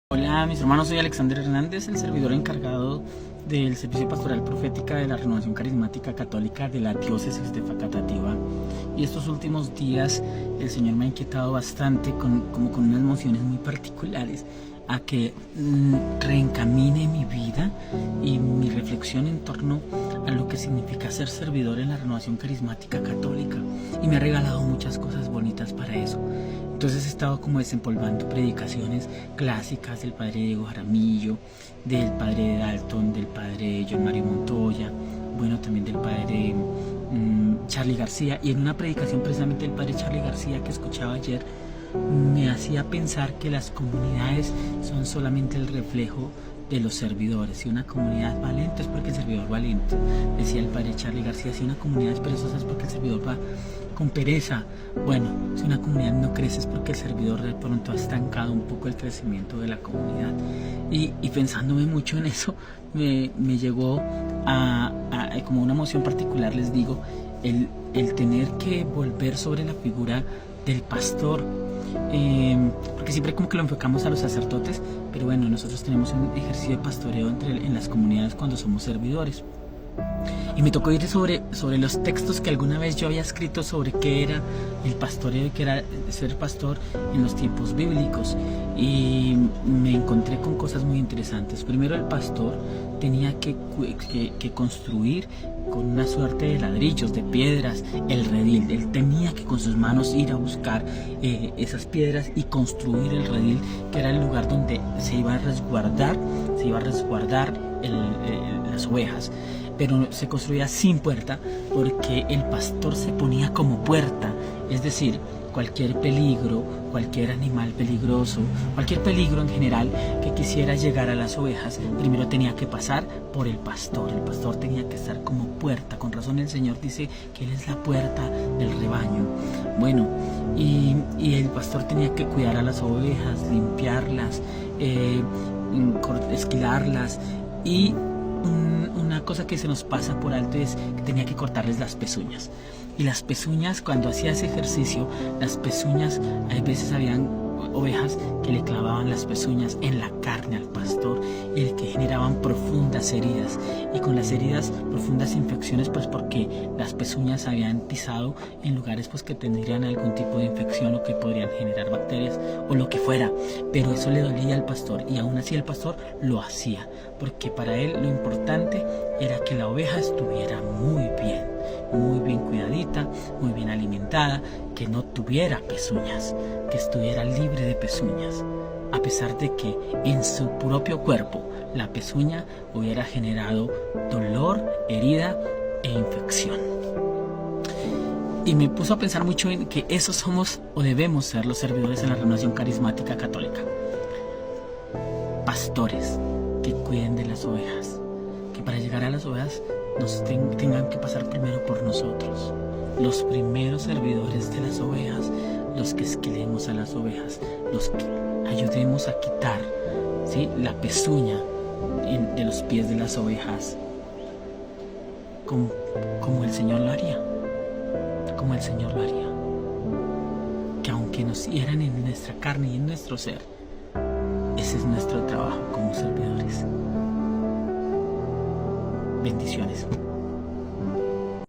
Hola mis hermanos, soy Alexander Hernández, el servidor encargado del Servicio Pastoral Profética de la Renovación Carismática Católica de la Diócesis de Facatativá. Y estos últimos días el Señor me ha inquietado bastante con unas emociones muy particulares a que reencamine mi vida y mi reflexión en torno a lo que significa ser servidor en la Renovación Carismática Católica, y me ha regalado muchas cosas bonitas para eso. Entonces he estado como desempolvando predicaciones clásicas del padre Diego Jaramillo, del padre Dalton, del padre John Mario Montoya, bueno, también del padre Charly García. Y en una predicación precisamente del padre Charly García que escuchaba ayer, me hacía pensar que las comunidades son solamente el reflejo de los servidores. Si una comunidad va lento es porque el servidor va lento, decía el padre Charly García. Si una comunidad es perezosa es porque el servidor va con pereza. Bueno, si una comunidad no crece es porque el servidor de pronto ha estancado un poco el crecimiento de la comunidad. Y pensándome mucho en eso, me llegó a como una emoción particular, les digo, el tener que volver sobre la figura del pastor. Porque siempre como que lo enfocamos a los sacerdotes, pero bueno, nosotros tenemos un ejercicio de pastoreo en las comunidades cuando somos servidores. Y me tocó ir sobre los textos que alguna vez yo había escrito sobre qué era el pastoreo y qué era ser pastor en los tiempos bíblicos. Y me encontré con cosas muy interesantes. Primero, el pastor tenía que construir con una suerte de ladrillos, de piedras, el redil. Él tenía que con sus manos ir a buscar esas piedras y construir el redil, que era el lugar donde se iba a resguardar las ovejas. Pero se construía sin puerta porque el pastor se ponía como puerta, es decir, cualquier peligro, cualquier animal peligroso, cualquier peligro en general que quisiera llegar a las ovejas, primero tenía que pasar por el pastor. El pastor tenía que estar como puerta. Con razón el Señor dice que Él es la puerta del rebaño. Bueno, y el pastor tenía que cuidar a las ovejas, limpiarlas, esquilarlas. Y una cosa que se nos pasa por alto es que tenía que cortarles las pezuñas. Y las pezuñas, cuando hacía ese ejercicio, las pezuñas, a veces habían ovejas que le clavaban las pezuñas en la carne al pastor, y que generaban profundas heridas, y con las heridas profundas infecciones, pues porque las pezuñas habían pisado en lugares pues que tendrían algún tipo de infección o que podrían generar bacterias o lo que fuera. Pero eso le dolía al pastor, y aún así el pastor lo hacía, porque para él lo importante era que la oveja estuviera muy bien cuidadita, muy bien alimentada, que no tuviera pezuñas, que estuviera libre de pezuñas, a pesar de que en su propio cuerpo la pezuña hubiera generado dolor, herida e infección. Y me puso a pensar mucho en que esos somos o debemos ser los servidores en la Renovación Carismática Católica. Pastores que cuiden de las ovejas, que para llegar a las ovejas tengan que pasar primero por nosotros, los primeros servidores de las ovejas, los que esquilemos a las ovejas, los que ayudemos a quitar, ¿sí?, la pezuña de los pies de las ovejas, como el Señor lo haría, que aunque nos hieran en nuestra carne y en nuestro ser, ese es nuestro trabajo como servidores. Bendiciones.